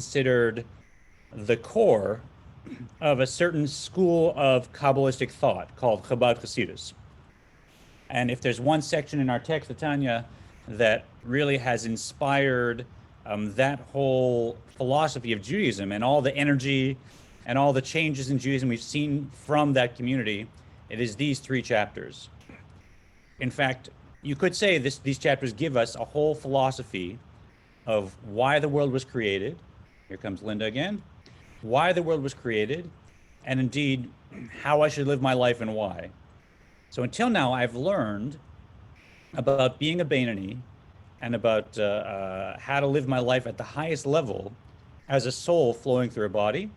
considered the core of a certain school of kabbalistic thought called Chabad Hasidus. And if there's one section in our text, the Tanya, that really has inspired that whole philosophy of Judaism and all the energy and all the changes in Judaism we've seen from that community, it is these 3 chapters. In fact, you could say these chapters give us a whole philosophy of why the world was created. Here comes Linda again. Why the world was created, and indeed, how I should live my life and why. So until now, I've learned about being a Beinoni and about how to live my life at the highest level as a soul flowing through a body.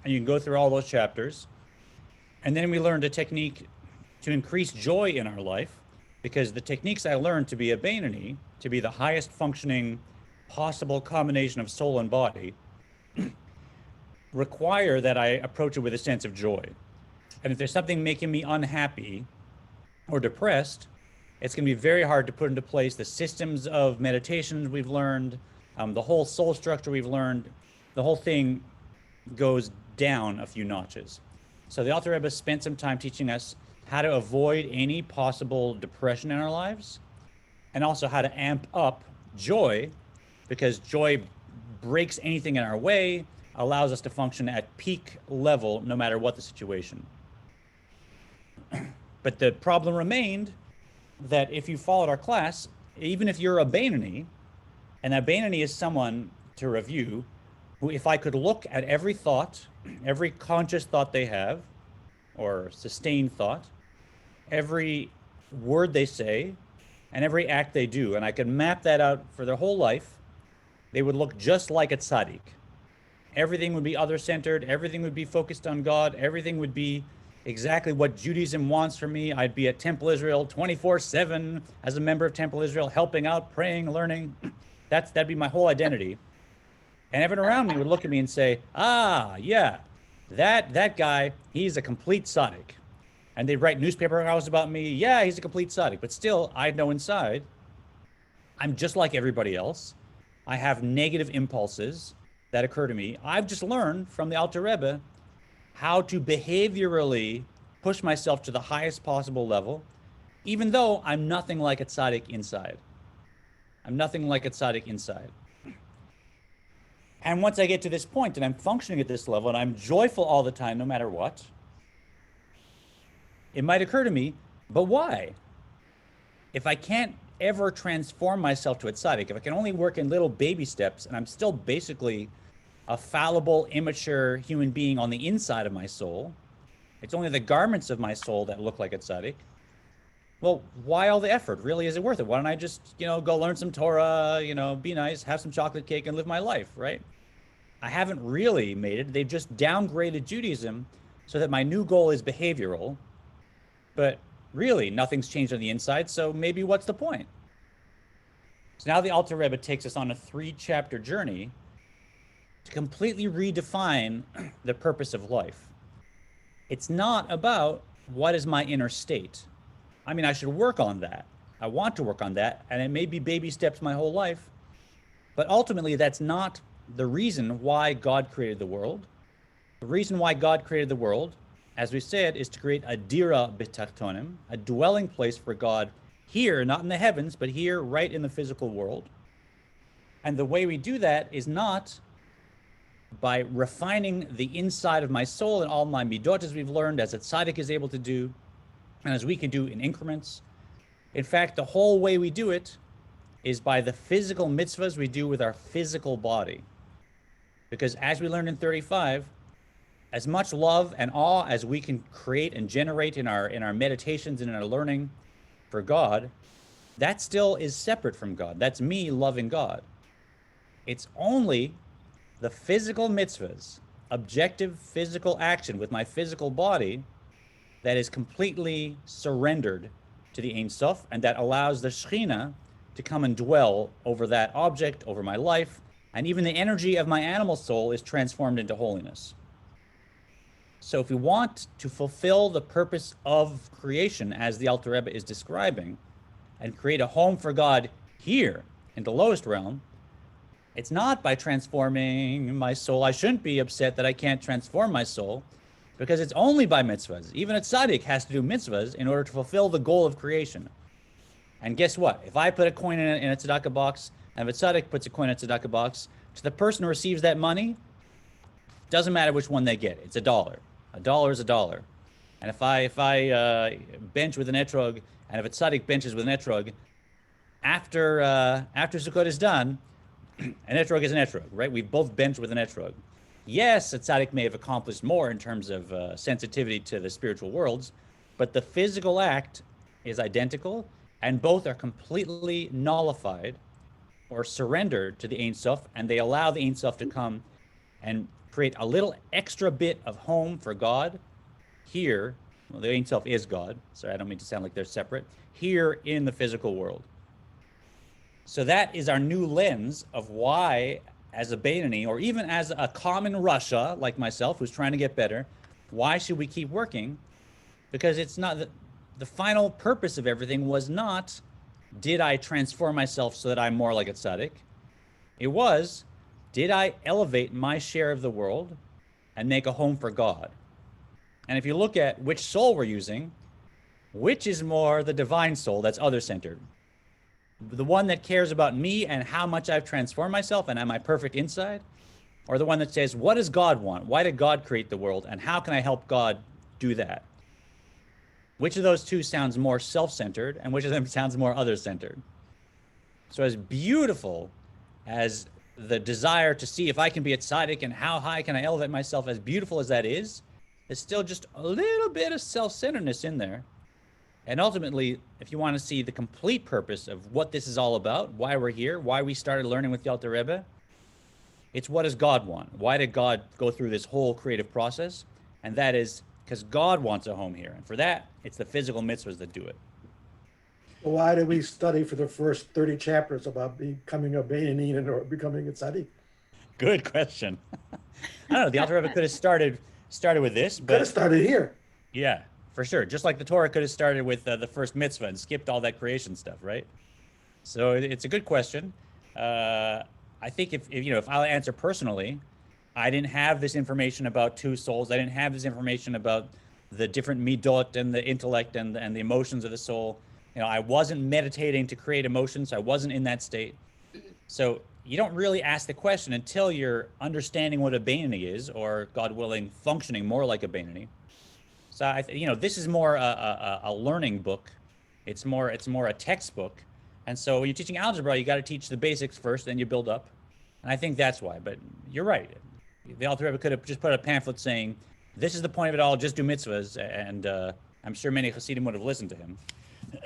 And you can go through all those chapters. And then we learned a technique to increase joy in our life, because the techniques I learned to be a Beinoni, to be the highest functioning possible combination of soul and body, require that I approach it with a sense of joy. And if there's something making me unhappy or depressed, it's going to be very hard to put into place the systems of meditations we've learned, the whole soul structure we've learned. The whole thing goes down a few notches. So the Alter Rebbe spent some time teaching us how to avoid any possible depression in our lives, and also how to amp up joy, because joy breaks anything in our way, allows us to function at peak level no matter what the situation. But the problem remained that if you followed our class, even if you're a Beinoni, and a Beinoni is someone, to review, who, if I could look at every thought, every conscious thought they have, or sustained thought, every word they say, and every act they do, and I could map that out for their whole life, they would look just like a tzaddik. Everything would be other-centered, everything would be focused on God, everything would be exactly what Judaism wants from me. I'd be at Temple Israel 24/7 as a member of Temple Israel, helping out, praying, learning. That'd be my whole identity. And everyone around me would look at me and say, yeah, that guy, he's a complete tzaddik. And they'd write newspaper articles about me. Yeah, he's a complete tzaddik. But still, I know inside, I'm just like everybody else. I have negative impulses that occur to me. I've just learned from the Alter Rebbe how to behaviorally push myself to the highest possible level, even though I'm nothing like a tzaddik inside. I'm nothing like a tzaddik inside. And once I get to this point and I'm functioning at this level and I'm joyful all the time, no matter what, it might occur to me, but why? If I can't ever transform myself to a tzaddik, if I can only work in little baby steps and I'm still basically a fallible, immature human being on the inside of my soul, it's only the garments of my soul that look like a tzaddik, well, why all the effort? Really, is it worth it? Why don't I just, go learn some Torah, be nice, have some chocolate cake and live my life, right? I haven't really made it. They've just downgraded Judaism so that my new goal is behavioral, but really nothing's changed on the inside, so maybe what's the point? So now the Alter Rebbe takes us on a 3-chapter journey to completely redefine the purpose of life. It's not about what is my inner state. I mean, I should work on that. I want to work on that, and it may be baby steps my whole life, but ultimately that's not the reason why God created the world. The reason why God created the world, as we said, is to create a dira b'tachtonim, a dwelling place for God here, not in the heavens, but here, right in the physical world. And the way we do that is not by refining the inside of my soul and all my midot, as we've learned, as a tzaddik is able to do, and as we can do in increments. In fact, the whole way we do it is by the physical mitzvahs we do with our physical body. Because as we learned in 35, as much love and awe as we can create and generate in our meditations and in our learning for God, that still is separate from God. That's me loving God. It's only the physical mitzvahs, objective physical action with my physical body, that is completely surrendered to the Ein Sof, and that allows the Shekhinah to come and dwell over that object, over my life, and even the energy of my animal soul is transformed into holiness. So if we want to fulfill the purpose of creation, as the Alter Rebbe is describing, and create a home for God here in the lowest realm, It's not by transforming my soul. I shouldn't be upset that I can't transform my soul, because it's only by mitzvahs. Even a tzaddik has to do mitzvahs in order to fulfill the goal of creation. And guess what? If I put a coin in a tzedakah box, and if a tzaddik puts a coin in a tzedakah box, to the person who receives that money, doesn't matter which one they get. It's a dollar. A dollar is a dollar. And if I bench with an etrog, and if a tzaddik benches with an etrog, after Sukkot is done, an etrog is an etrog, right? We've both benched with an etrog. Yes, a tzaddik may have accomplished more in terms of sensitivity to the spiritual worlds, but the physical act is identical, and both are completely nullified or surrendered to the Ein Sof, and they allow the Ein Sof to come and create a little extra bit of home for God here. Well, the Ein Sof is God, so I don't mean to sound like they're separate, here in the physical world. So that is our new lens of why, as a Beinoni, or even as a common Russia like myself who's trying to get better, why should we keep working? Because it's not the final purpose of everything was not, did I transform myself so that I'm more like a tzaddik? It was, did I elevate my share of the world and make a home for God? And if you look at which soul we're using, which is more the divine soul that's other-centered? The one that cares about me and how much I've transformed myself and am I perfect inside? Or the one that says, what does God want? Why did God create the world? And how can I help God do that? Which of those two sounds more self-centered and which of them sounds more other-centered? So as beautiful as the desire to see if I can be a tzaddik and how high can I elevate myself, as beautiful as that is, there's still just a little bit of self-centeredness in there. And ultimately, if you want to see the complete purpose of what this is all about, why we're here, why we started learning with the Alter Rebbe, it's what does God want? Why did God go through this whole creative process? And that is because God wants a home here. And for that, it's the physical mitzvahs that do it. Well, why did we study for the first 30 chapters about becoming a Beinoni or becoming a tzaddik? Good question. I don't know. The Alter Rebbe could have started with this, but could have started here. Yeah. For sure. Just like the Torah could have started with the first mitzvah and skipped all that creation stuff, right? So it's a good question. I think if I'll answer personally, I didn't have this information about two souls. I didn't have this information about the different midot and the intellect and the emotions of the soul. I wasn't meditating to create emotions. I wasn't in that state. So you don't really ask the question until you're understanding what a Beinoni is, or God willing, functioning more like a Beinoni. So this is more a learning book. It's more a textbook. And so when you're teaching algebra, you got to teach the basics first, then you build up. And I think that's why. But you're right. The Alter Rebbe could have just put a pamphlet saying, "This is the point of it all. Just do mitzvahs." And I'm sure many Hasidim would have listened to him.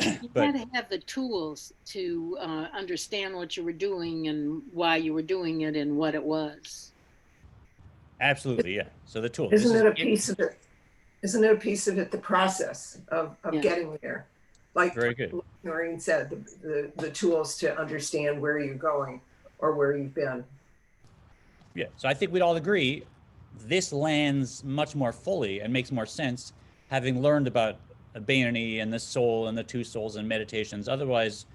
You got to have the tools to understand what you were doing and why you were doing it and what it was. Absolutely, yeah. So the tools. Isn't it a piece of it? Isn't it a piece of it, the process of getting there? Like very good. Norrine said, the tools to understand where you're going or where you've been. Yeah, so I think we'd all agree this lands much more fully and makes more sense having learned about a Beinoni and the soul and the two souls and meditations. Otherwise,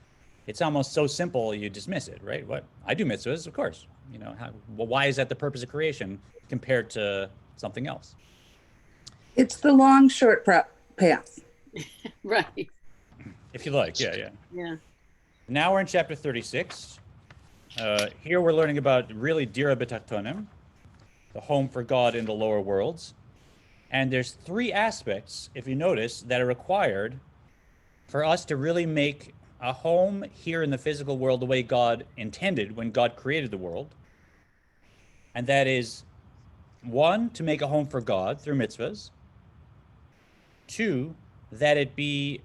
it's almost so simple you dismiss it, right? What? I do mitzvahs, of course. Why is that the purpose of creation compared to something else? It's the long, short path. Right. If you like, yeah. Yeah. Now we're in chapter 36. Here we're learning about really Dira B'Tachtonim, the home for God in the lower worlds. And there's three aspects, if you notice, that are required for us to really make a home here in the physical world the way God intended when God created the world. And that is, one, to make a home for God through mitzvahs. Two, that it be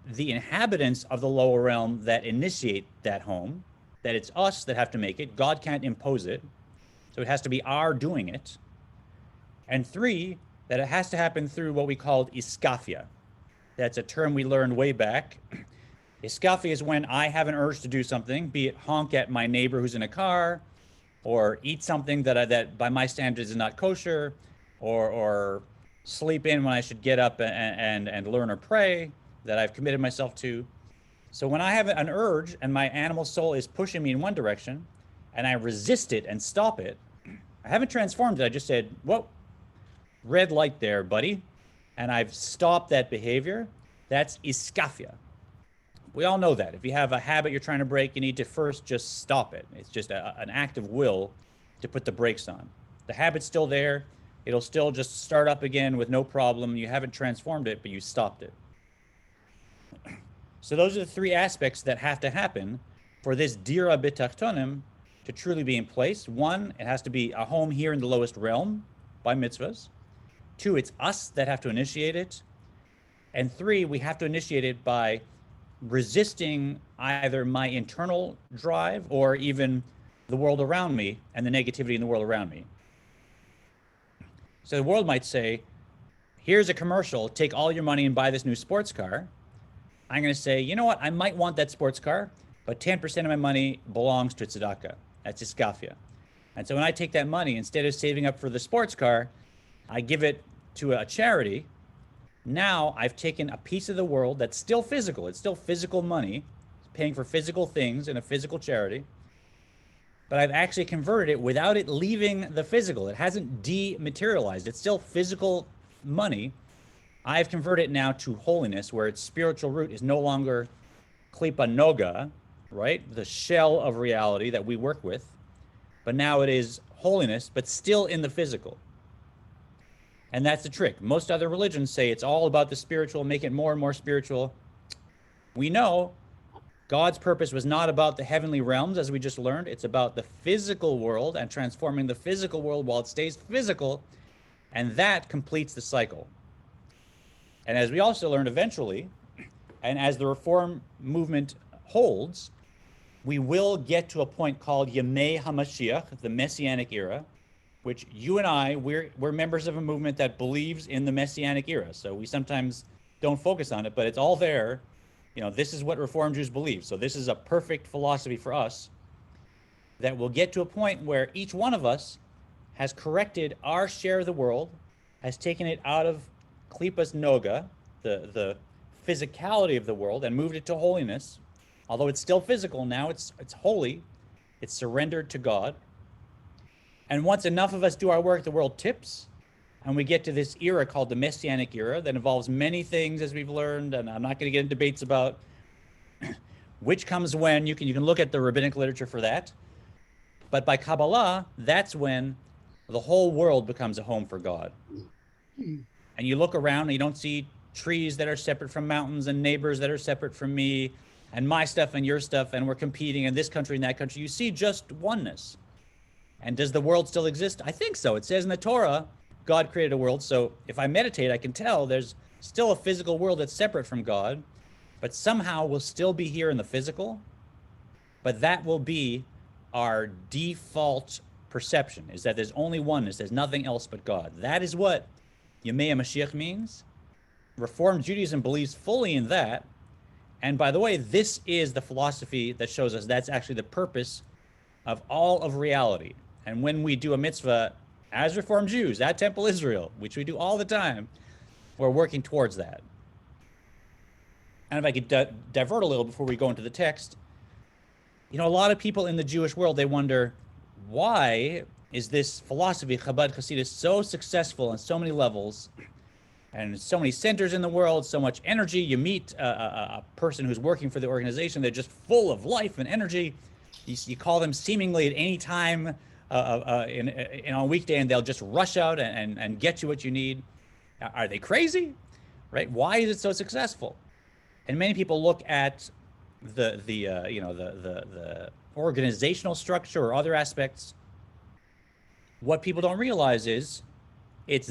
the inhabitants of the lower realm that initiate that home, that it's us that have to make it. God can't impose it. So it has to be our doing it. And three, that it has to happen through what we called iskafia. That's a term we learned way back. Iskafia is when I have an urge to do something, be it honk at my neighbor who's in a car, or eat something that by my standards is not kosher, or sleep in when I should get up and learn or pray that I've committed myself to. So when I have an urge and my animal soul is pushing me in one direction, and I resist it and stop it, I haven't transformed it. I just said, whoa, red light there, buddy. And I've stopped that behavior. That's iskafia. We all know that. If you have a habit you're trying to break, you need to first just stop it. It's just an act of will to put the brakes on. The habit's still there. It'll still just start up again with no problem. You haven't transformed it, but you stopped it. So those are the three aspects that have to happen for this dira b'tachtonim to truly be in place. One, it has to be a home here in the lowest realm by mitzvahs. Two, it's us that have to initiate it. And three, we have to initiate it by resisting either my internal drive or even the world around me and the negativity in the world around me. So the world might say, here's a commercial, take all your money and buy this new sports car. I'm going to say, you know what, I might want that sports car, but 10% of my money belongs to tzedakah. That's iskafia. And so when I take that money, instead of saving up for the sports car, I give it to a charity. Now I've taken a piece of the world that's still physical. It's still physical money, paying for physical things in a physical charity. But I've actually converted it without it leaving the physical. It hasn't dematerialized. It's still physical money. I've converted it now to holiness, where its spiritual root is no longer klipa noga, right? The shell of reality that we work with. But now it is holiness, but still in the physical. And that's the trick. Most other religions say it's all about the spiritual, make it more and more spiritual. We know God's purpose was not about the heavenly realms, as we just learned. It's about the physical world and transforming the physical world while it stays physical. And that completes the cycle. And as we also learned eventually, and as the Reform movement holds, we will get to a point called Yemei HaMashiach, the Messianic era, which you and I, we're members of a movement that believes in the Messianic era. So we sometimes don't focus on it, but it's all there. You know, this is what Reform Jews believe. So this is a perfect philosophy for us, that we'll get to a point where each one of us has corrected our share of the world, has taken it out of klipas noga, the physicality of the world, and moved it to holiness. Although it's still physical, now it's holy, it's surrendered to God. And once enough of us do our work, the world tips, and we get to this era called the Messianic era that involves many things, as we've learned, and I'm not going to get into debates about which comes when. You can look at the rabbinic literature for that. But by Kabbalah, that's when the whole world becomes a home for God. And you look around and you don't see trees that are separate from mountains and neighbors that are separate from me and my stuff and your stuff, and we're competing in this country and that country. You see just oneness. And does the world still exist? I think so. It says in the Torah, God created a world. So if I meditate, I can tell there's still a physical world that's separate from God, but somehow we'll still be here in the physical. But that will be our default perception, is that there's only oneness. There's nothing else but God. That is what Yemei HaMashiach means. Reformed Judaism believes fully in that. And by the way, this is the philosophy that shows us that's actually the purpose of all of reality. And when we do a mitzvah as Reformed Jews at Temple Israel, which we do all the time, we're working towards that. And if I could divert a little before we go into the text, you know, a lot of people in the Jewish world, they wonder, why is this philosophy, Chabad Hasidus, so successful on so many levels, and so many centers in the world, so much energy? You meet a person who's working for the organization, they're just full of life and energy. You call them seemingly at any time on a weekday, and they'll just rush out and get you what you need. Are they crazy? Right? Why is it so successful? And many people look at the organizational structure or other aspects. What people don't realize is it's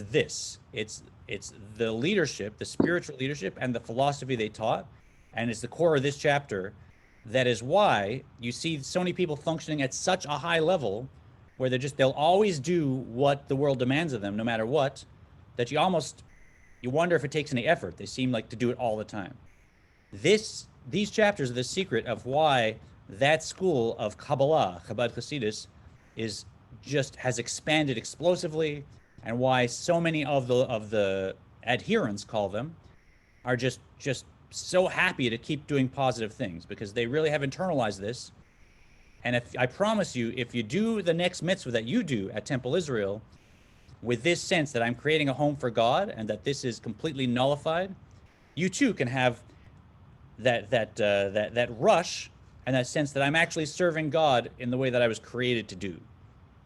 the leadership, the spiritual leadership, and the philosophy they taught, and it's the core of this chapter. That is why you see so many people functioning at such a high level, where they'll always do what the world demands of them, no matter what, that you wonder if it takes any effort. They seem like to do it all the time. These chapters are the secret of why that school of Kabbalah, Chabad Hasidus, has expanded explosively, and why so many of the adherents, call them, are just so happy to keep doing positive things, because they really have internalized this. And if I promise you, if you do the next mitzvah that you do at Temple Israel, with this sense that I'm creating a home for God and that this is completely nullified, you too can have that rush and that sense that I'm actually serving God in the way that I was created to do.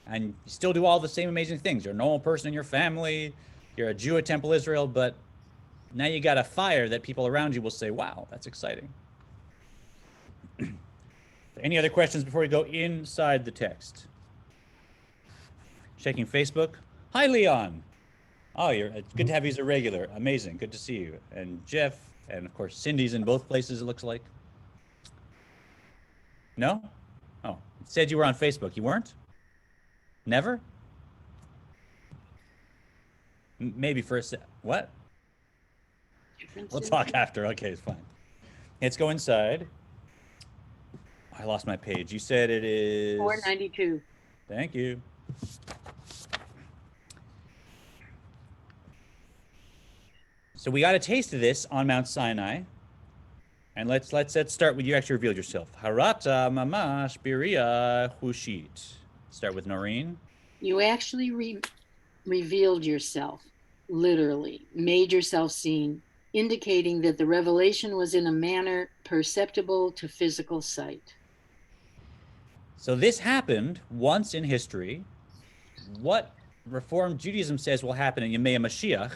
And you still do all the same amazing things. You're a normal person in your family, you're a Jew at Temple Israel, but now you got a fire that people around you will say, wow, that's exciting. Any other questions before we go inside the text? Checking Facebook. Hi, Leon. Oh, it's good to have you as a regular. Amazing. Good to see you. And Jeff, and of course, Cindy's in both places, it looks like. No? Oh, it said you were on Facebook. You weren't? Never? Maybe for a what? We'll talk after. Okay, it's fine. Let's go inside. I lost my page. You said it is 492. Thank you. So we got a taste of this on Mount Sinai. And let's start with you actually revealed yourself. Harata mamash biria hushit. Start with Norrine. You actually revealed yourself, literally, made yourself seen, indicating that the revelation was in a manner perceptible to physical sight. So this happened once in history. What Reformed Judaism says will happen in Yemei Mashiach,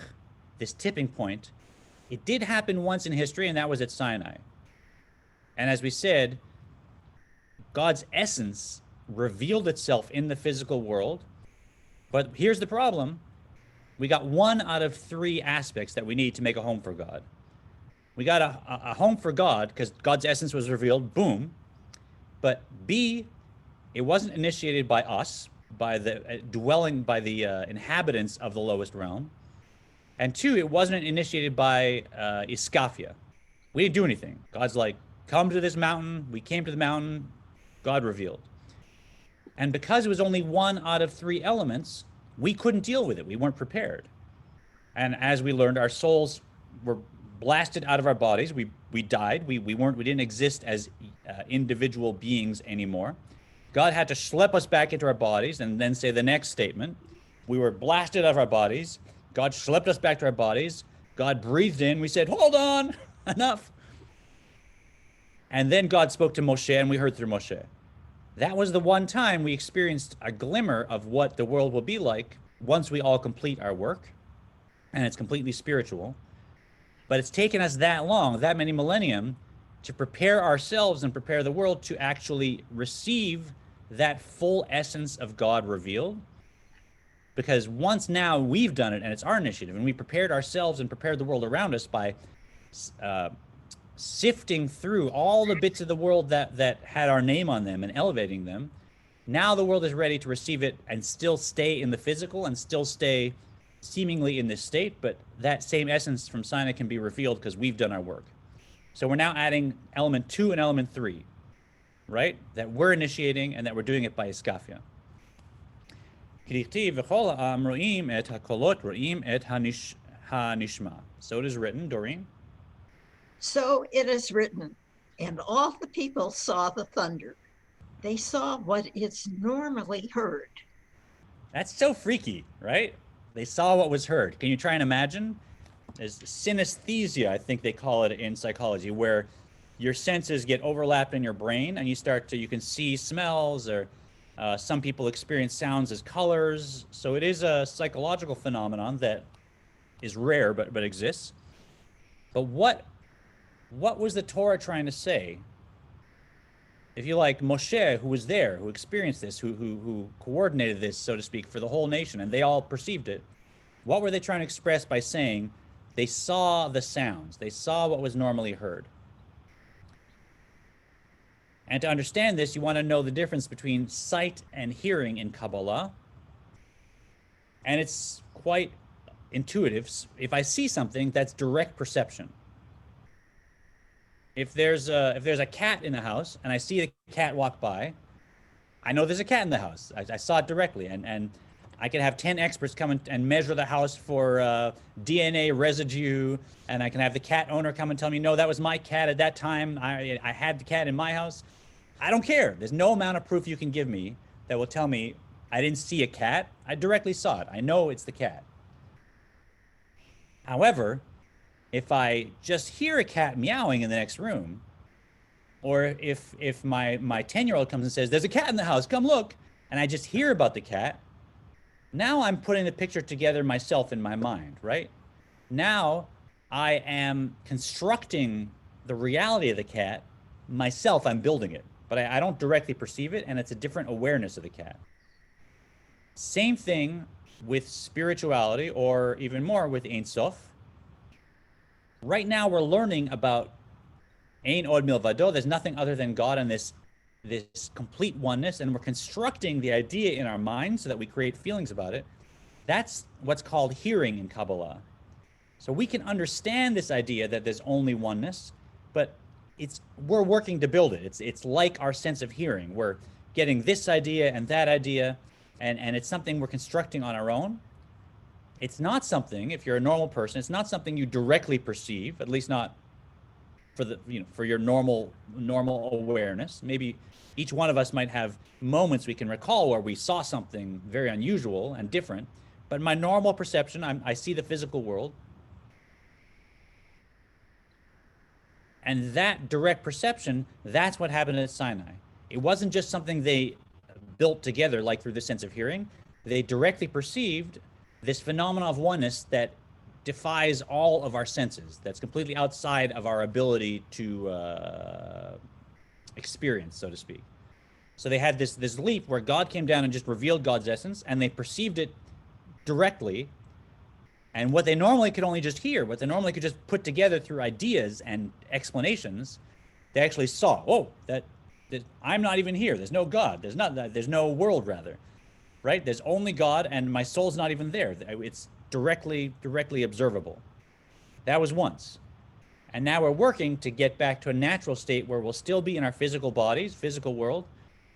this tipping point, it did happen once in history, and that was at Sinai. And as we said, God's essence revealed itself in the physical world. But here's the problem. We got 1 out of 3 aspects that we need to make a home for God. We got a home for God because God's essence was revealed, boom. But B, it wasn't initiated by us, by the dwelling, by the inhabitants of the lowest realm. And 2, it wasn't initiated by Iskafia. We didn't do anything. God's like, come to this mountain. We came to the mountain. God revealed. And because it was only 1 out of 3 elements, we couldn't deal with it. We weren't prepared. And as we learned, our souls were blasted out of our bodies. We died. We didn't exist as individual beings anymore. God had to schlep us back into our bodies and then say the next statement. We were blasted out of our bodies. God schlepped us back to our bodies. God breathed in. We said, hold on, enough. And then God spoke to Moshe, and we heard through Moshe. That was the one time we experienced a glimmer of what the world will be like once we all complete our work, and it's completely spiritual. But it's taken us that long, that many millennium, to prepare ourselves and prepare the world to actually receive that full essence of God revealed. Because once now we've done it, and it's our initiative, and we prepared ourselves and prepared the world around us by sifting through all the bits of the world that had our name on them and elevating them, now the world is ready to receive it and still stay in the physical and still stay seemingly in this state, but that same essence from Sinai can be revealed because we've done our work. So we're now adding element 2 and element 3, right? That we're initiating and that we're doing it by Iskafia. So it is written, Doreen. So it is written, and all the people saw the thunder. They saw what is normally heard. That's so freaky, right? They saw what was heard. Can you try and imagine? There's synesthesia, I think they call it in psychology, where your senses get overlapped in your brain and you can see smells, or some people experience sounds as colors. So it is a psychological phenomenon that is rare, but exists. But what was the Torah trying to say? If you like, Moshe, who was there, who experienced this, who coordinated this, so to speak, for the whole nation, and they all perceived it, what were they trying to express by saying they saw the sounds, they saw what was normally heard? And to understand this, you want to know the difference between sight and hearing in Kabbalah. And it's quite intuitive. If I see something, that's direct perception. If there's a cat in the house and I see the cat walk by, I know there's a cat in the house. I saw it directly, and I can have 10 experts come and measure the house for DNA residue, and I can have the cat owner come and tell me, no, that was my cat at that time. I had the cat in my house. I don't care. There's no amount of proof you can give me that will tell me I didn't see a cat. I directly saw it. I know it's the cat. However, if I just hear a cat meowing in the next room, or if my 10-year-old comes and says, there's a cat in the house, come look, and I just hear about the cat, now I'm putting the picture together myself in my mind, right? Now I am constructing the reality of the cat myself. I'm building it, but I don't directly perceive it, and it's a different awareness of the cat. Same thing with spirituality, or even more with Ein Sof. Right now we're learning about Ein Od Milvado. There's nothing other than God and this complete oneness, and we're constructing the idea in our mind so that we create feelings about it. That's what's called hearing in Kabbalah. So we can understand this idea that there's only oneness, but we're working to build it. It's like our sense of hearing. We're getting this idea and that idea, and it's something we're constructing on our own. It's not something, if you're a normal person, it's not something you directly perceive, at least not for your normal awareness. Maybe each one of us might have moments we can recall where we saw something very unusual and different, but my normal perception, I see the physical world. And that direct perception, that's what happened at Sinai. It wasn't just something they built together, like through the sense of hearing. They directly perceived this phenomenon of oneness that defies all of our senses, that's completely outside of our ability to experience, so to speak. So they had this leap where God came down and just revealed God's essence, and they perceived it directly. And what they normally could only just hear, what they normally could just put together through ideas and explanations, they actually saw, oh, that I'm not even here. There's no God. There's no world, rather, right? There's only God, and my soul's not even there. It's directly observable. That was once. And now we're working to get back to a natural state where we'll still be in our physical bodies, physical world,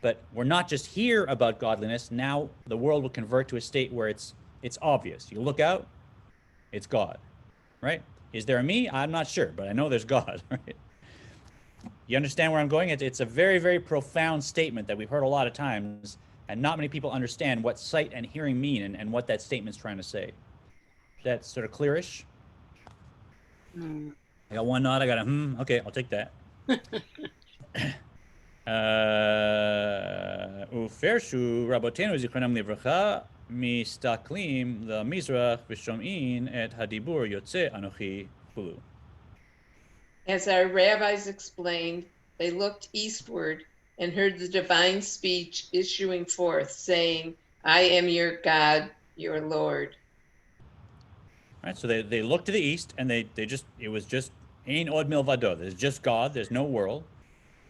but we're not just here about godliness. Now the world will convert to a state where it's obvious. You look out, it's God, right? Is there a me? I'm not sure, but I know there's God, right? You understand where I'm going? It's a very, very profound statement that we've heard a lot of times, and not many people understand what sight and hearing mean and what that statement's trying to say. That's sort of clearish. I got one nod, I got a okay, I'll take that. Ufershu Rabotenu Zichronam Livracha Mistaklim Lemizrach V'shom'in et Hadibur Yotze Anochi Hulu. As our rabbis explained, they looked eastward and heard the divine speech issuing forth, saying, I am your God, your Lord. Right, so they looked to the east, and it was just Ein Od Milvado. There's just God, there's no world.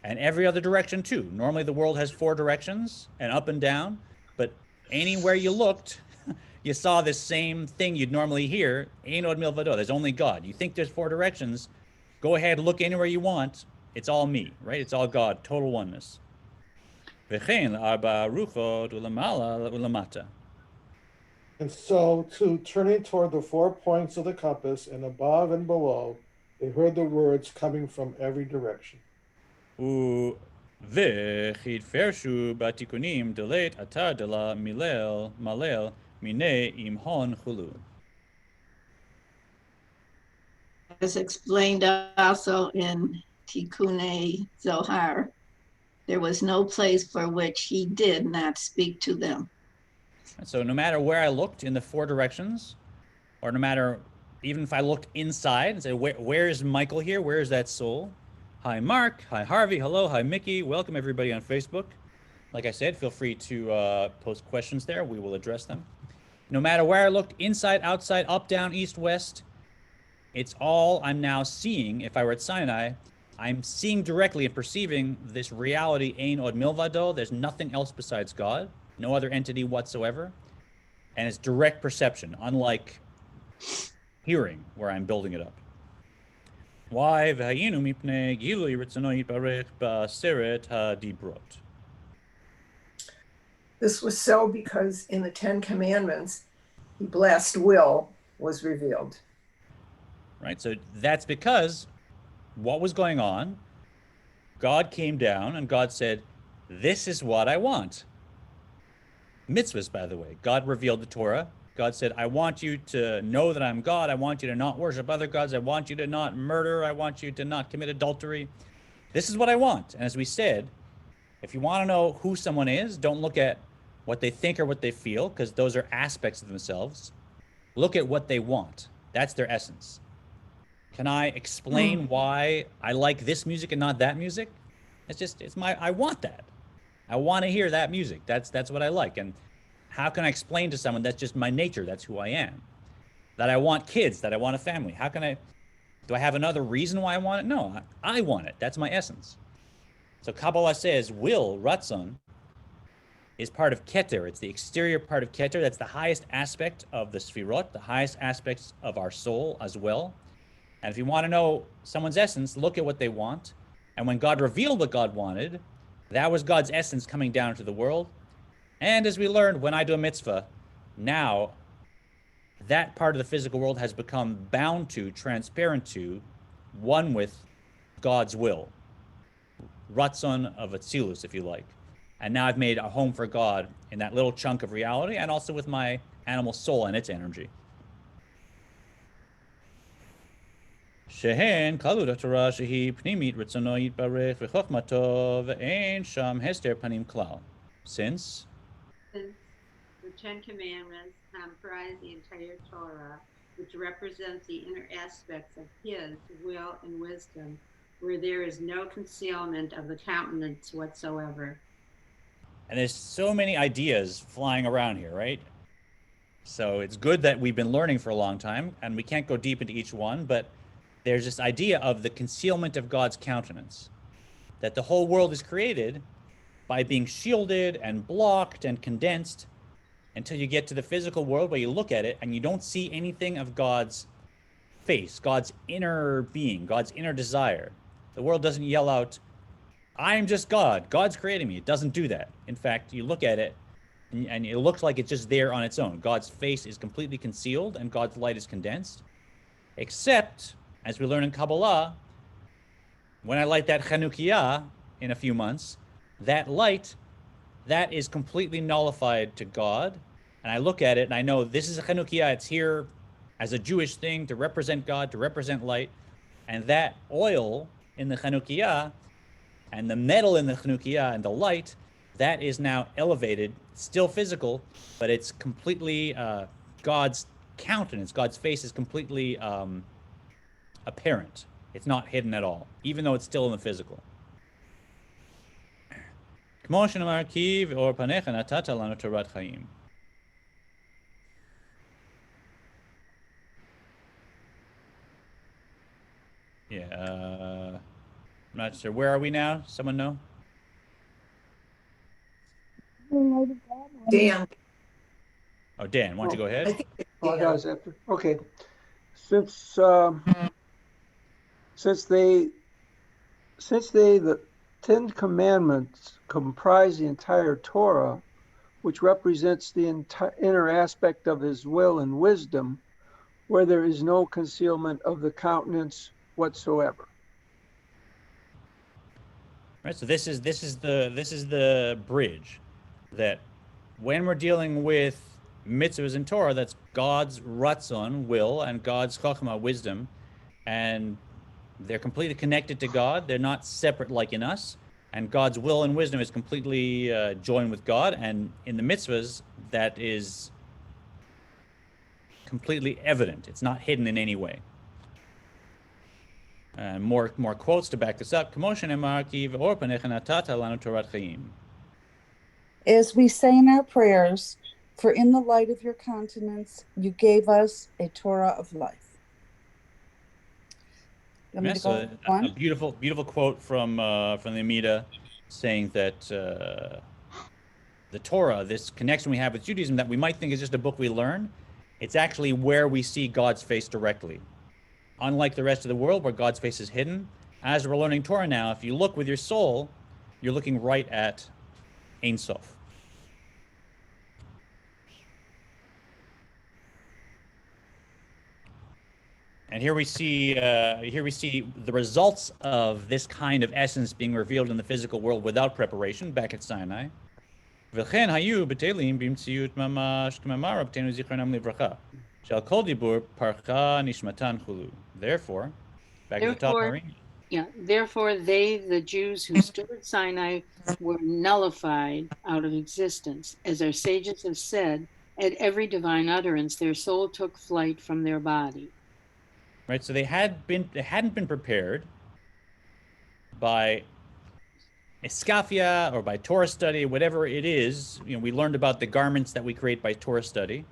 And every other direction too. Normally the world has 4 directions, and up and down, but anywhere you looked, you saw this same thing you'd normally hear, Ein Od Milvado. There's only God. You think there's 4 directions, go ahead, look anywhere you want. It's all me, right? It's all God, total oneness. V'chein arba ruchot ulamala ulamata. And so, too, turning toward the 4 points of the compass, and above and below, they heard the words coming from every direction. V'chidfershu batikunim delet atar dela malel mine imhon chulu. As explained also in Tikkun Zohar, there was no place for which he did not speak to them. So no matter where I looked in the 4 directions, or no matter, even if I looked inside and said, where is Michael here? Where is that soul? Hi, Mark. Hi, Harvey. Hello. Hi, Mickey. Welcome, everybody on Facebook. Like I said, feel free to post questions there. We will address them. No matter where I looked, inside, outside, up, down, east, west, it's all I'm now seeing. If I were at Sinai, I'm seeing directly and perceiving this reality, Ein Od Milvado. There's nothing else besides God, no other entity whatsoever. And it's direct perception, unlike hearing, where I'm building it up. Why? This was so because in the 10 Commandments, the blessed will was revealed. Right, so that's because what was going on God came down and God said, this is what I want. Mitzvahs, by the way. God revealed the Torah. God said, I want you to know that I'm God. I want you to not worship other gods. I want you to not murder. I want you to not commit adultery. This is what I want. And as we said, if you want to know who someone is, don't look at what they think or what they feel, because those are aspects of themselves. Look at what they want. That's their essence. Can I explain why I like this music and not that music? I want that. I want to hear that music. That's what I like. And how can I explain to someone that's just my nature? That's who I am. That I want kids, that I want a family. Do I have another reason why I want it? No, I want it. That's my essence. So Kabbalah says will, ratzon, is part of Keter. It's the exterior part of Keter. That's the highest aspect of the Sfirot, the highest aspects of our soul as well. And if you want to know someone's essence, look at what they want. And when God revealed what God wanted, that was God's essence coming down to the world. And as we learned, when I do a mitzvah, now that part of the physical world has become bound to, transparent to, one with God's will. Ratzon of Atzilus, if you like. And now I've made a home for God in that little chunk of reality, and also with my animal soul and its energy. Shehen kalu Torah shehi pnimit ritzono yitbarech v'chochmato ve'ein sham hester panim klal. Since the Ten Commandments comprise the entire Torah, which represents the inner aspects of His will and wisdom, where there is no concealment of the countenance whatsoever. And there's so many ideas flying around here, right? So it's good that we've been learning for a long time, and we can't go deep into each one, but there's this idea of the concealment of God's countenance, that the whole world is created by being shielded and blocked and condensed until you get to the physical world where you look at it and you don't see anything of God's face, God's inner being, God's inner desire. The world doesn't yell out, I am just God. God's creating me. It doesn't do that. In fact, you look at it and it looks like it's just there on its own. God's face is completely concealed and God's light is condensed. Except, as we learn in Kabbalah, when I light that Chanukiah in a few months, that light, that is completely nullified to God. And I look at it and I know this is a Chanukiah. It's here as a Jewish thing to represent God, to represent light. And that oil in the Chanukiah and the metal in the Chanukiah and the light, that is now elevated, still physical, but it's completely God's countenance, God's face is completely apparent. It's not hidden at all, even though it's still in the physical. Yeah, I'm not sure. Where are we now? Someone know? Dan. Oh, Dan, why don't you go I ahead? think it's Oh, Dan. that was after. Okay. Since the Ten Commandments comprise the entire Torah, which represents the inner aspect of His will and wisdom, where there is no concealment of the countenance whatsoever. Right. So this is the bridge that when we're dealing with mitzvahs and Torah, that's God's ratzon, will, and God's chokhmah, wisdom, and they're completely connected to God. They're not separate like in us. And God's will and wisdom is completely joined with God. And in the mitzvahs, that is completely evident. It's not hidden in any way. More quotes to back this up. As we say in our prayers, for in the light of your countenance, you gave us a Torah of life. Yes, a beautiful quote from the Amida, saying that the Torah, this connection we have with Judaism that we might think is just a book we learn, it's actually where we see God's face directly. Unlike the rest of the world where God's face is hidden, as we're learning Torah now, if you look with your soul, you're looking right at Ein Sof. And here we see the results of this kind of essence being revealed in the physical world without preparation back at Sinai. וכן היו בטלים במציאות ממש כמאמר רבותינו זיכרונם לברכה, שעל כל דיבור פרחה נשמתן חולו. Therefore, back at the top, Norrine. Yeah, therefore they, the Jews who stood at Sinai, were nullified out of existence. As our sages have said, at every divine utterance, their soul took flight from their body. Right, so they hadn't been prepared by Escafia or by Torah study, whatever it is. You know, we learned about the garments that we create by Torah study,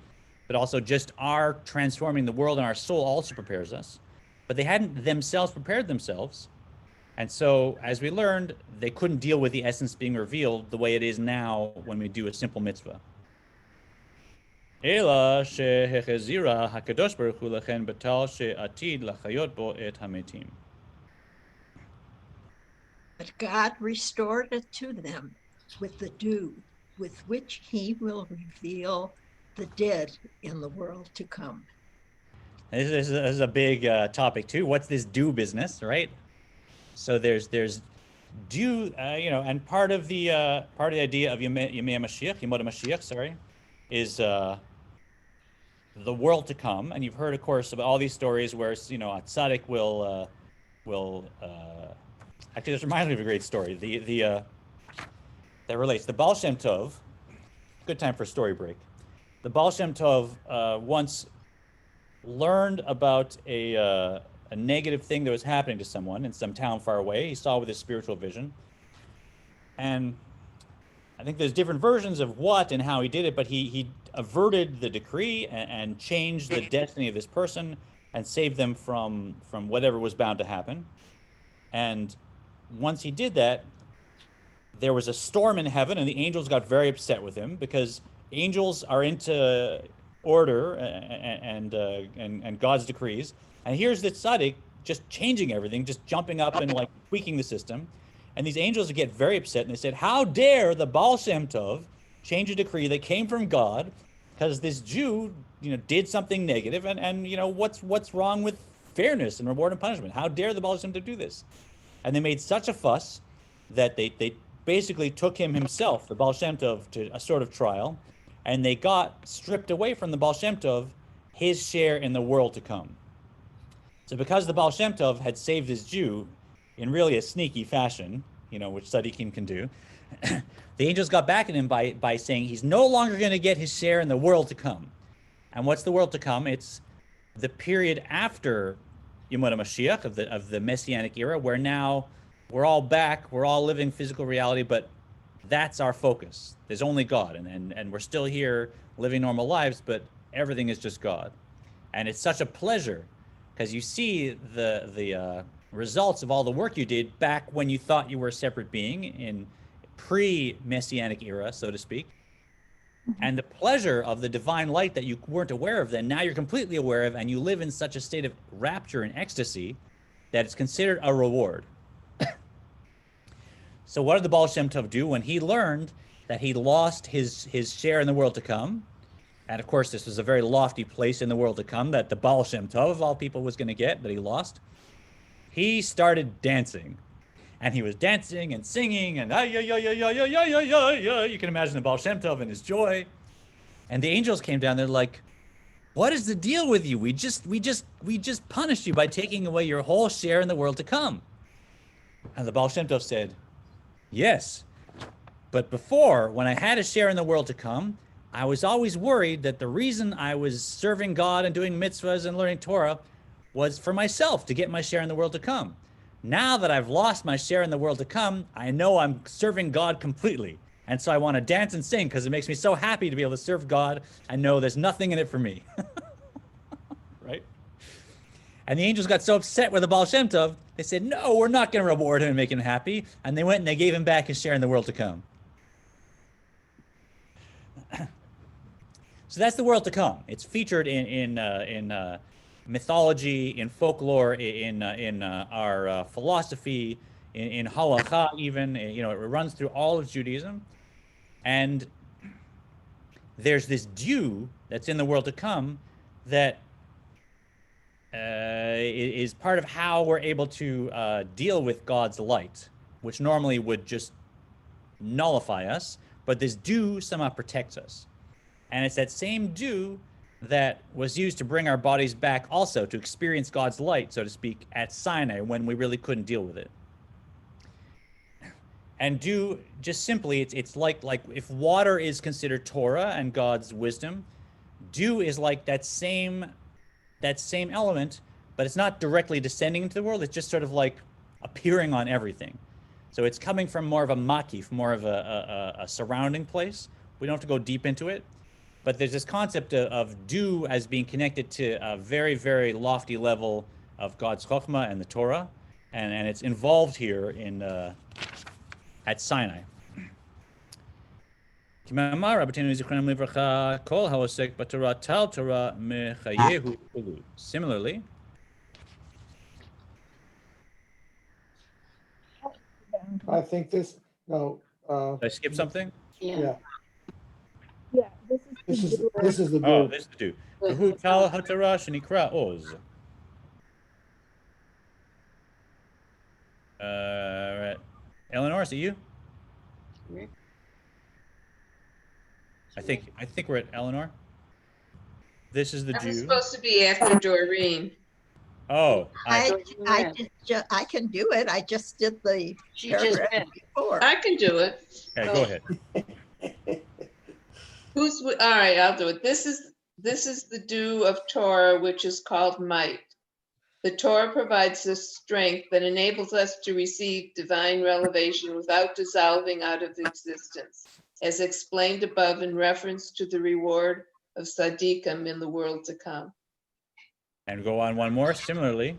but also just our transforming the world, and our soul also prepares us. But they hadn't themselves prepared themselves. And so, as we learned, they couldn't deal with the essence being revealed the way it is now when we do a simple mitzvah. אלא שהחזירה הקדוש ברוך הוא לכן בטל שעתיד לחיות בו את המתים. But God restored it to them with the dew, with which he will reveal the dead in the world to come. This is a big topic too. What's this dew business, right? So there's dew, and part of the idea of Yemei Mashiach, sorry, is the world to come. And you've heard, of course, about all these stories where a tzaddik will actually, this reminds me of a great story. That relates. The Baal Shem Tov. Good time for a story break. The Baal Shem Tov once learned about a negative thing that was happening to someone in some town far away. He saw with his spiritual vision. And I think there's different versions of what and how he did it, but he averted the decree and changed the destiny of this person and saved them from whatever was bound to happen. And once he did that, there was a storm in heaven, and the angels got very upset with him, because angels are into order and God's decrees. And here's the tzaddik just changing everything, just jumping up and like tweaking the system. And these angels get very upset, and they said, "How dare the Baal Shem Tov change a decree that came from God, because this Jew, did something negative, and what's wrong with fairness and reward and punishment? How dare the Baal Shem Tov do this?" And they made such a fuss that they basically took him himself, the Baal Shem Tov, to a sort of trial, and they got stripped away from the Baal Shem Tov his share in the world to come. So because the Baal Shem Tov had saved his Jew in really a sneaky fashion, which tzaddikim can do, the angels got back at him by saying he's no longer going to get his share in the world to come. And what's the world to come? It's the period after Yemot HaMashiach, of the Messianic era, where now we're all back, we're all living physical reality, but that's our focus. There's only God, and we're still here living normal lives, but everything is just God. And it's such a pleasure, because you see the results of all the work you did back when you thought you were a separate being in pre-Messianic era, so to speak. And the pleasure of the divine light that you weren't aware of then, now you're completely aware of, and you live in such a state of rapture and ecstasy that it's considered a reward. So what did the Baal Shem Tov do when he learned that he lost his share in the world to come? And of course, this was a very lofty place in the world to come that the Baal Shem Tov of all people was going to get, that he lost. He started dancing. And he was dancing and singing, and you can imagine the Baal Shem Tov and his joy. And the angels came down. They're like, "What is the deal with you? We just punished you by taking away your whole share in the world to come." And the Baal Shem Tov said, "Yes, but before, when I had a share in the world to come, I was always worried that the reason I was serving God and doing mitzvahs and learning Torah was for myself, to get my share in the world to come. Now that I've lost my share in the world to come, I know I'm serving God completely. And so I want to dance and sing, because it makes me so happy to be able to serve God and know there's nothing in it for me." Right? And the angels got so upset with the Baal Shem Tov, they said, "No, we're not going to reward him and make him happy." And they went and they gave him back his share in the world to come. So that's the world to come. It's featured in mythology, in folklore, in our philosophy, in halakha even. It runs through all of Judaism. And there's this dew that's in the world to come that is part of how we're able to deal with God's light, which normally would just nullify us, but this dew somehow protects us. And it's that same dew that was used to bring our bodies back also to experience God's light, so to speak, at Sinai when we really couldn't deal with it. And dew, just simply, it's like if water is considered Torah and God's wisdom, dew is like that same element, but it's not directly descending into the world. It's just sort of like appearing on everything. So it's coming from more of a makif, more of a surrounding place. We don't have to go deep into it. But there's this concept of dew as being connected to a very, very lofty level of God's chokhmah and the Torah. And it's involved here in at Sinai. Similarly, I think this, no, did I skip something? yeah, Yeah, this is the Oh, dew. this is the dew. V'hu tal hatara shenikra oz. Right. Eleanor, is it you? I think we're at Eleanor. This is the That was dew. supposed to be after Doreen. Oh, I can do it. I just did the She just paragraph read. before. I can do it. okay, go ahead. All right, I'll do it. This is the dew of Torah, which is called might. The Torah provides us strength that enables us to receive divine revelation without dissolving out of existence, as explained above in reference to the reward of tzaddikim in the world to come. And go on one more. Similarly,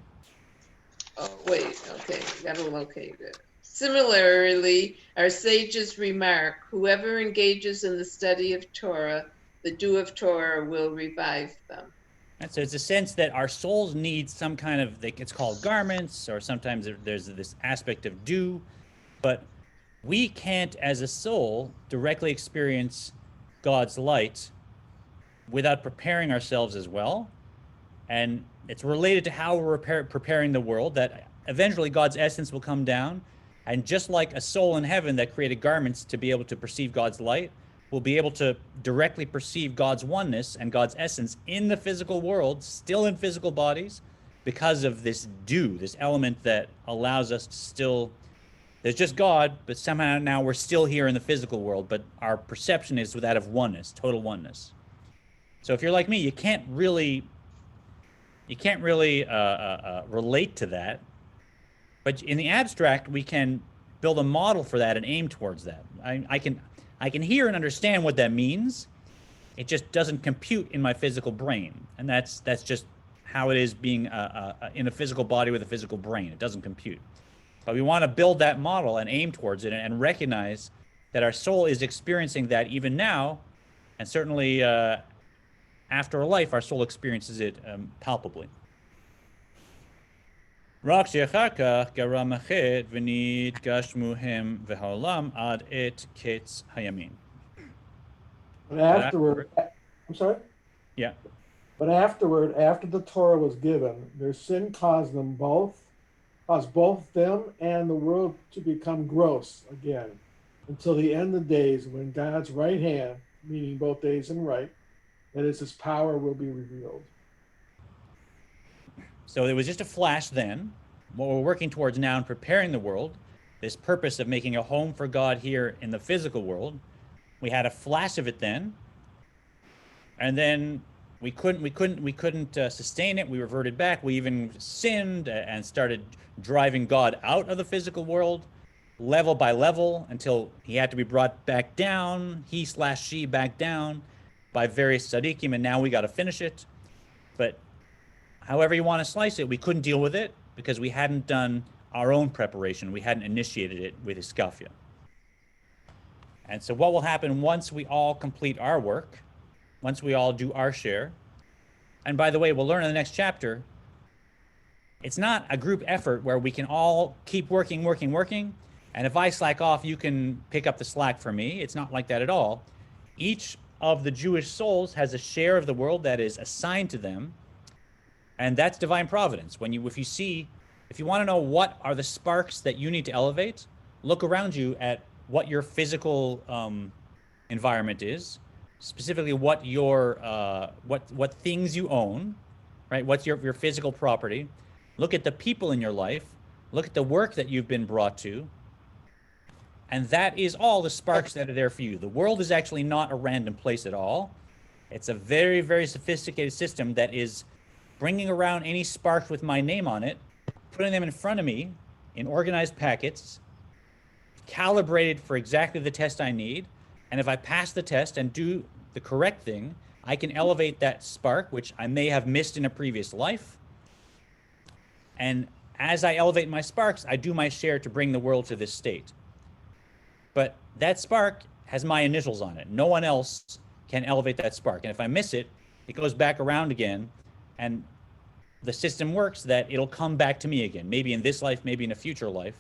Oh, wait, okay, gotta locate it. Similarly, our sages remark, whoever engages in the study of Torah, the dew of Torah will revive them. and so it's a sense that our souls need some kind of, it's called garments, or sometimes there's this aspect of dew, but we can't, as a soul, directly experience God's light without preparing ourselves as well. And it's related to how we're preparing the world, that eventually God's essence will come down. And just like a soul in heaven that created garments to be able to perceive God's light, will be able to directly perceive God's oneness and God's essence in the physical world, still in physical bodies, because of this dew, this element that allows us to still, there's just God, but somehow now we're still here in the physical world, but our perception is that of oneness, total oneness. So if you're like me, you can't really relate to that. But in the abstract, we can build a model for that and aim towards that. I can hear and understand what that means. It just doesn't compute in my physical brain, and that's just how it is being in a physical body with a physical brain. It doesn't compute. But we want to build that model and aim towards it, and recognize that our soul is experiencing that even now, and certainly after a life, our soul experiences it palpably. רק שאחר כך גרם החטא ונתגשמו הם והעולם עד עת קץ הימים. But afterward, I'm sorry? Yeah. But afterward, after the Torah was given, their sin caused both them and the world to become gross again, until the end of days, when God's right hand, meaning both days and right, that is, his power, will be revealed. So it was just a flash then. What we're working towards now in preparing the world, this purpose of making a home for God here in the physical world, we had a flash of it then, and then we couldn't sustain it. We reverted back. We even sinned and started driving God out of the physical world, level by level, until he had to be brought back down, he/she back down by various tzaddikim, and now we got to finish it. But however you want to slice it, we couldn't deal with it because we hadn't done our own preparation. We hadn't initiated it with Iskafia. And so what will happen once we all complete our work, once we all do our share, and by the way, we'll learn in the next chapter, it's not a group effort where we can all keep working, and if I slack off, you can pick up the slack for me. It's not like that at all. Each of the Jewish souls has a share of the world that is assigned to them, And that's divine providence. If you want to know what are the sparks that you need to elevate, look around you at what your physical environment is, specifically what your what things you own, right? What's your physical property? Look at the people in your life. Look at the work that you've been brought to. And that is all the sparks that are there for you. The world is actually not a random place at all. It's a very, very sophisticated system that is bringing around any sparks with my name on it, putting them in front of me in organized packets, calibrated for exactly the test I need. And if I pass the test and do the correct thing, I can elevate that spark, which I may have missed in a previous life. And as I elevate my sparks, I do my share to bring the world to this state. But that spark has my initials on it. No one else can elevate that spark. And if I miss it, it goes back around again. And the system works that it'll come back to me again, maybe in this life, maybe in a future life.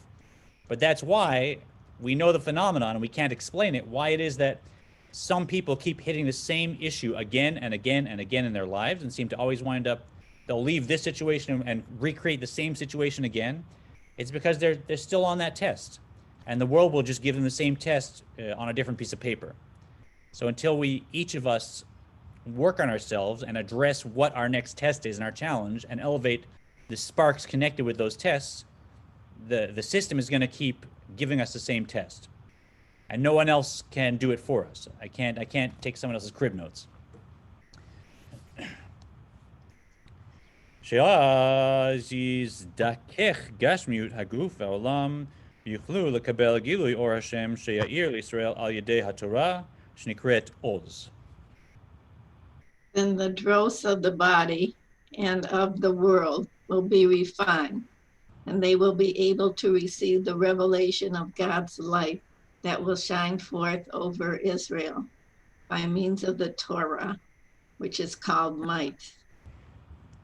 But that's why we know the phenomenon and we can't explain it, why it is that some people keep hitting the same issue again and again and again in their lives and seem to always wind up, they'll leave this situation and recreate the same situation again. It's because they're still on that test. And the world will just give them the same test on a different piece of paper. So until we, each of us, work on ourselves and address what our next test is and our challenge and elevate the sparks connected with those tests, the system is going to keep giving us the same test. And no one else can do it for us. I can't take someone else's crib notes. She'aziz dakech gashmiut haguf ha'olam יוכלו לקבל גילוי אור השם שיאיר לישראל על ידי התורה שנקראת עוז. Then the dross of the body and of the world will be refined, and they will be able to receive the revelation of God's light that will shine forth over Israel by means of the Torah, which is called might.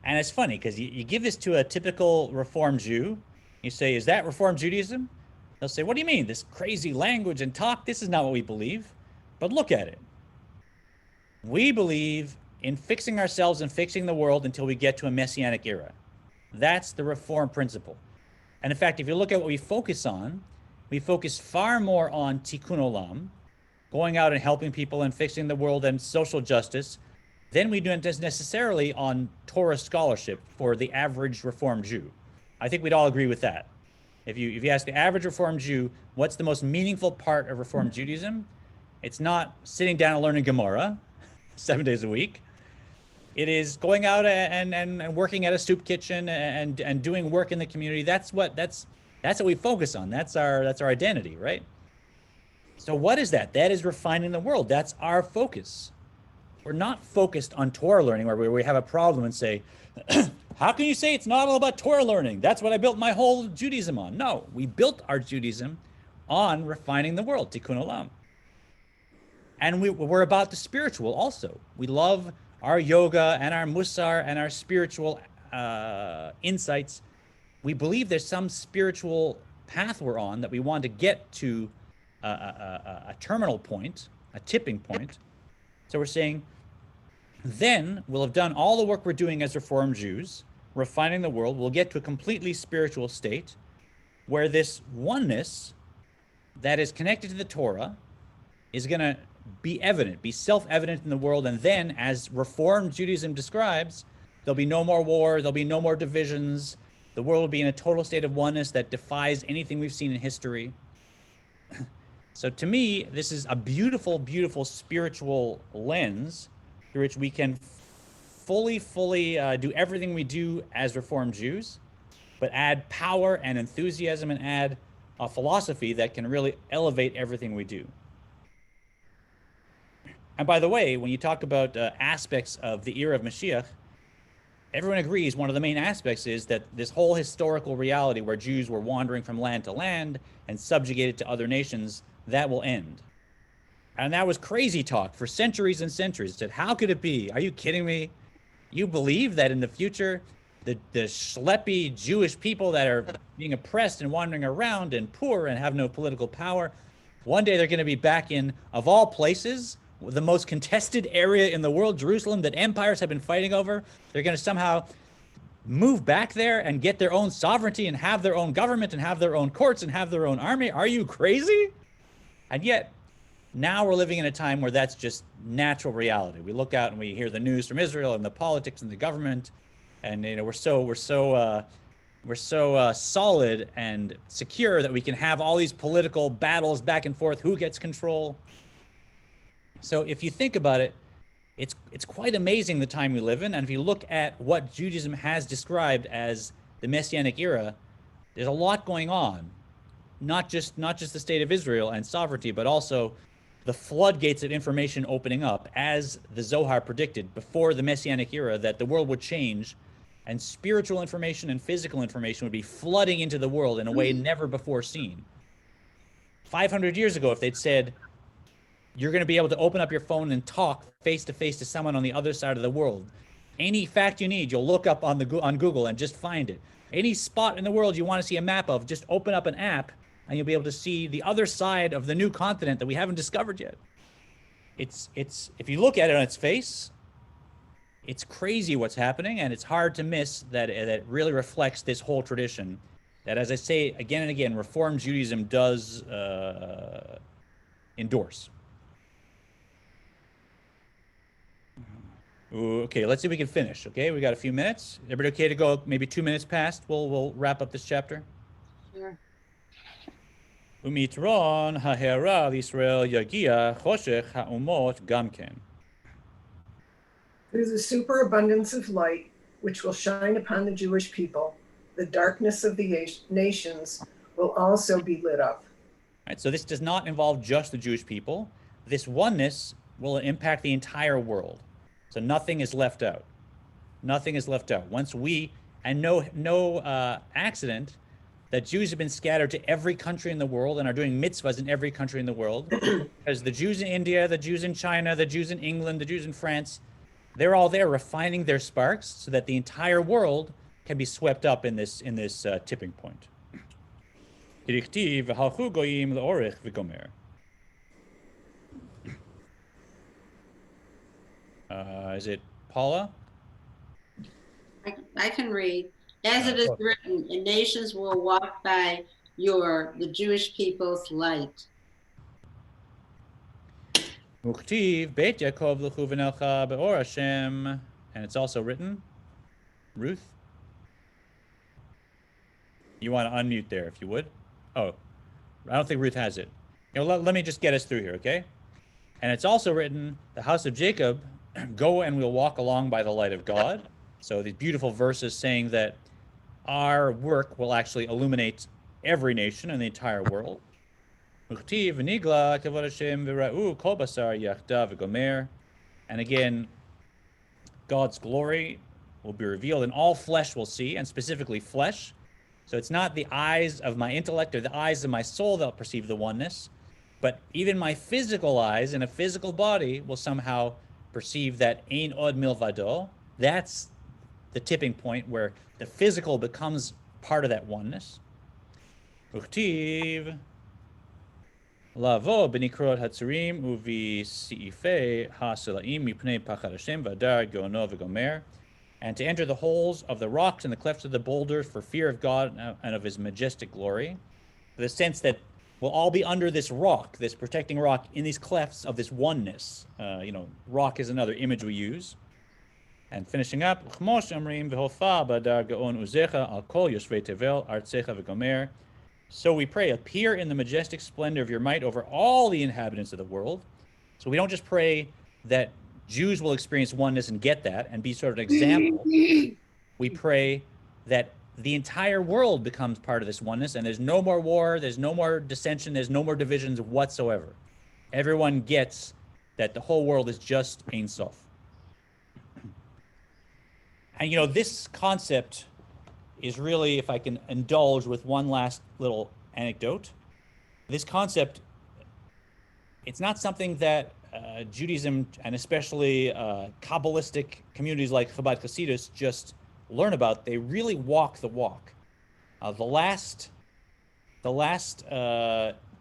And it's funny because you give this to a typical Reformed Jew. You say, is that Reformed Judaism? They'll say, what do you mean? This crazy language and talk, this is not what we believe. But look at it. We believe in fixing ourselves and fixing the world until we get to a messianic era. That's the Reform principle. And in fact, if you look at what we focus on, we focus far more on tikkun olam, going out and helping people and fixing the world and social justice, than we do necessarily on Torah scholarship for the average Reformed Jew. I think we'd all agree with that. If you ask the average Reformed Jew, what's the most meaningful part of Reformed Judaism? It's not sitting down and learning Gemara 7 days a week. It is going out and working at a soup kitchen and doing work in the community. That's what we focus on. That's our identity, right? So what is that? That is refining the world. That's our focus. We're not focused on Torah learning where we have a problem and say, how can you say it's not all about Torah learning? That's what I built my whole Judaism on. No, we built our Judaism on refining the world, tikkun olam. And we're about the spiritual also. We love our yoga and our musar and our spiritual insights. We believe there's some spiritual path we're on that we want to get to a terminal point, a tipping point. So we're saying, then we'll have done all the work we're doing as Reformed Jews, refining the world. We'll get to a completely spiritual state where this oneness that is connected to the Torah is going to be evident, be self-evident in the world. And then, as Reformed Judaism describes, there'll be no more war, there'll be no more divisions. The world will be in a total state of oneness that defies anything we've seen in history. So to me, this is a beautiful, beautiful spiritual lens through which we can fully do everything we do as Reformed Jews, but add power and enthusiasm and add a philosophy that can really elevate everything we do. And by the way, when you talk about aspects of the era of Mashiach, everyone agrees one of the main aspects is that this whole historical reality where Jews were wandering from land to land and subjugated to other nations, that will end. And that was crazy talk for centuries and centuries. It said, how could it be? Are you kidding me? You believe that in the future, the schleppy Jewish people that are being oppressed and wandering around and poor and have no political power, one day they're going to be back in, of all places, the most contested area in the world, Jerusalem, that empires have been fighting over. They're going to somehow move back there and get their own sovereignty and have their own government and have their own courts and have their own army? Are you crazy? And yet, now we're living in a time where that's just natural reality. We look out and we hear the news from Israel and the politics and the government, and we're so solid and secure that we can have all these political battles back and forth. Who gets control? So if you think about it, it's quite amazing the time we live in. And if you look at what Judaism has described as the Messianic era, there's a lot going on. Not just the state of Israel and sovereignty, but also the floodgates of information opening up, as the Zohar predicted before the Messianic era, that the world would change and spiritual information and physical information would be flooding into the world in a way never before seen. 500 years ago, if they'd said, you're going to be able to open up your phone and talk face to face to someone on the other side of the world. Any fact you need, you'll look up on Google and just find it. Any spot in the world you want to see a map of, just open up an app and you'll be able to see the other side of the new continent that we haven't discovered yet. It's if you look at it on its face, it's crazy what's happening, and it's hard to miss that it really reflects this whole tradition that, as I say again and again, Reform Judaism does endorse. Okay, let's see if we can finish. Okay, we got a few minutes. Everybody okay to go maybe 2 minutes past? We'll wrap up this chapter. Sure. Umitron ha'hera l'Yisrael yagia choshech ha'umot gamken. Through the superabundance of light, which will shine upon the Jewish people, the darkness of the nations will also be lit up. Right, so this does not involve just the Jewish people. This oneness will impact the entire world. So nothing is left out. Nothing is left out. Once we, and no accident that Jews have been scattered to every country in the world and are doing mitzvahs in every country in the world. Because the Jews in India, the Jews in China, the Jews in England, the Jews in France, they're all there refining their sparks so that the entire world can be swept up in this tipping point. Is it Paula? I can read. As it is written, and nations will walk by the Jewish people's light. Uktiv Beit Yaakov l'chu v'nelcha be'or Hashem, and it's also written. Ruth, you want to unmute there if you would. Oh, I don't think Ruth has it. Let me just get us through here, okay? And it's also written, the house of Jacob, go and we'll walk along by the light of God. So these beautiful verses saying that our work will actually illuminate every nation in the entire world. And again, God's glory will be revealed and all flesh will see, and specifically flesh. So it's not the eyes of my intellect or the eyes of my soul that will perceive the oneness, but even my physical eyes in a physical body will somehow perceive that ein od milvado. That's the tipping point where the physical becomes part of that oneness. Uchtiv lavo benikrot hatzurim uvi siifei haselaim mipnei pachad Hashem v'adar gono v'gomer, and to enter the holes of the rocks and the clefts of the boulders for fear of God and of his majestic glory. The sense that we'll all be under this rock, this protecting rock, in these clefts of this oneness. Rock is another image we use. And finishing up, so we pray, appear in the majestic splendor of your might over all the inhabitants of the world. So we don't just pray that Jews will experience oneness and get that and be sort of an example. We pray that the entire world becomes part of this oneness, and there's no more war, there's no more dissension, there's no more divisions whatsoever. Everyone gets that the whole world is just Ein Sof. And this concept is really, if I can indulge with one last little anecdote, this concept, it's not something that Judaism, and especially kabbalistic communities like Chabad Hasidus, just learn about. They really walk the walk. The last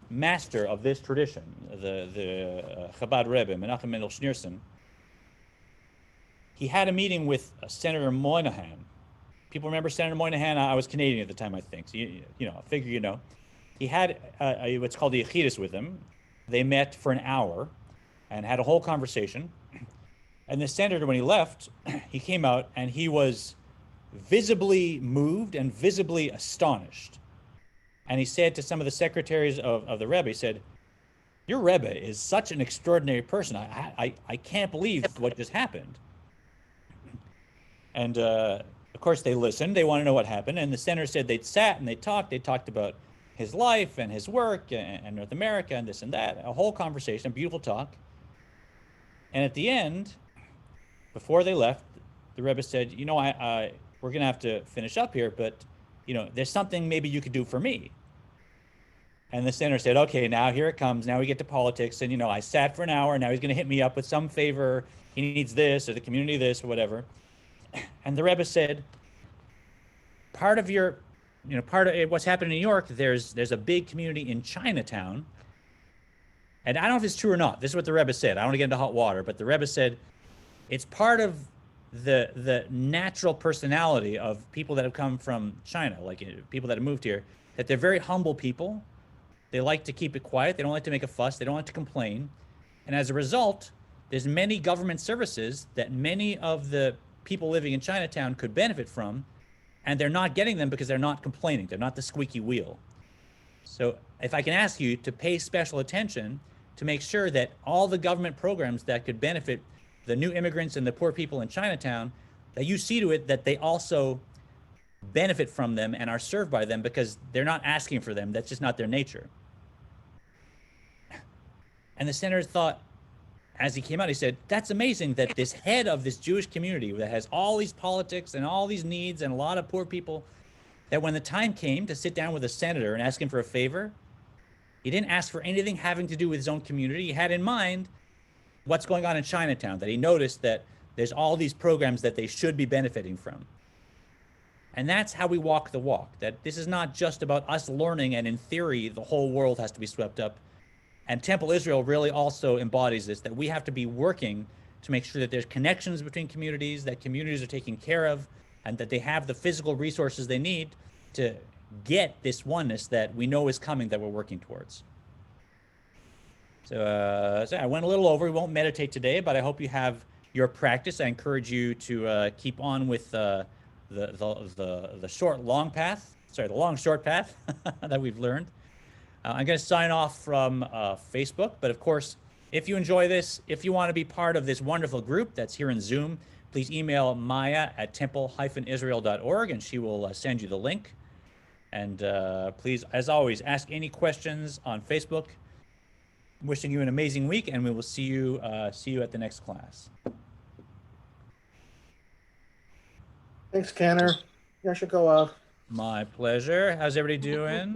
master of this tradition, the Chabad Rebbe, Menachem Mendel Schneerson, he had a meeting with Senator Moynihan. people remember Senator Moynihan. I was Canadian at the time, I think. So, you know, I figure you know. He had what's called the Yechidus with him. They met for an hour and had a whole conversation. And the senator, when he left, he came out and he was visibly moved and visibly astonished. And he said to some of the secretaries of the Rebbe, he said, "Your Rebbe is such an extraordinary person. I can't believe what just happened." And of course they listened. They want to know what happened. And the senator said they'd sat and they talked about his life and his work and North America and this and that, a whole conversation, a beautiful talk. And at the end, before they left, the Rebbe said, "You know, we're going to have to finish up here, but, you know, there's something maybe you could do for me." And the senator said, "Okay, now here it comes. Now we get to politics. And, you know, I sat for an hour. Now he's going to hit me up with some favor. He needs this or the community this or whatever." And the Rebbe said, part of what's happened in New York, there's a big community in Chinatown. And I don't know if it's true or not. This is what the Rebbe said. I don't want to get into hot water, but the Rebbe said it's part of the natural personality of people that have come from China, like people that have moved here, that they're very humble people. They like to keep it quiet. They don't like to make a fuss. They don't like to complain. And as a result, there's many government services that many of the people living in Chinatown could benefit from, and they're not getting them because they're not complaining. They're not the squeaky wheel. So if I can ask you to pay special attention to make sure that all the government programs that could benefit the new immigrants and the poor people in Chinatown, that you see to it that they also benefit from them and are served by them, because they're not asking for them. That's just not their nature. And the senator thought, as he came out, he said, "That's amazing that this head of this Jewish community that has all these politics and all these needs and a lot of poor people, that when the time came to sit down with a senator and ask him for a favor, he didn't ask for anything having to do with his own community. He had in mind what's going on in Chinatown, that he noticed that there's all these programs that they should be benefiting from." And that's how we walk the walk, that this is not just about us learning and in theory the whole world has to be swept up. And Temple Israel really also embodies this, that we have to be working to make sure that there's connections between communities, that communities are taken care of, and that they have the physical resources they need to get this oneness that we know is coming, that we're working towards. So I went a little over. We won't meditate today, but I hope you have your practice. I encourage you to keep on with the long short path that we've learned. I'm going to sign off from Facebook, but of course, if you enjoy this, if you want to be part of this wonderful group that's here in Zoom, please email Maya at temple-israel.org and she will send you the link. And please, as always, ask any questions on Facebook. I'm wishing you an amazing week, and we will see you at the next class. Thanks, Cantor. Yashikova. My pleasure. How's everybody doing?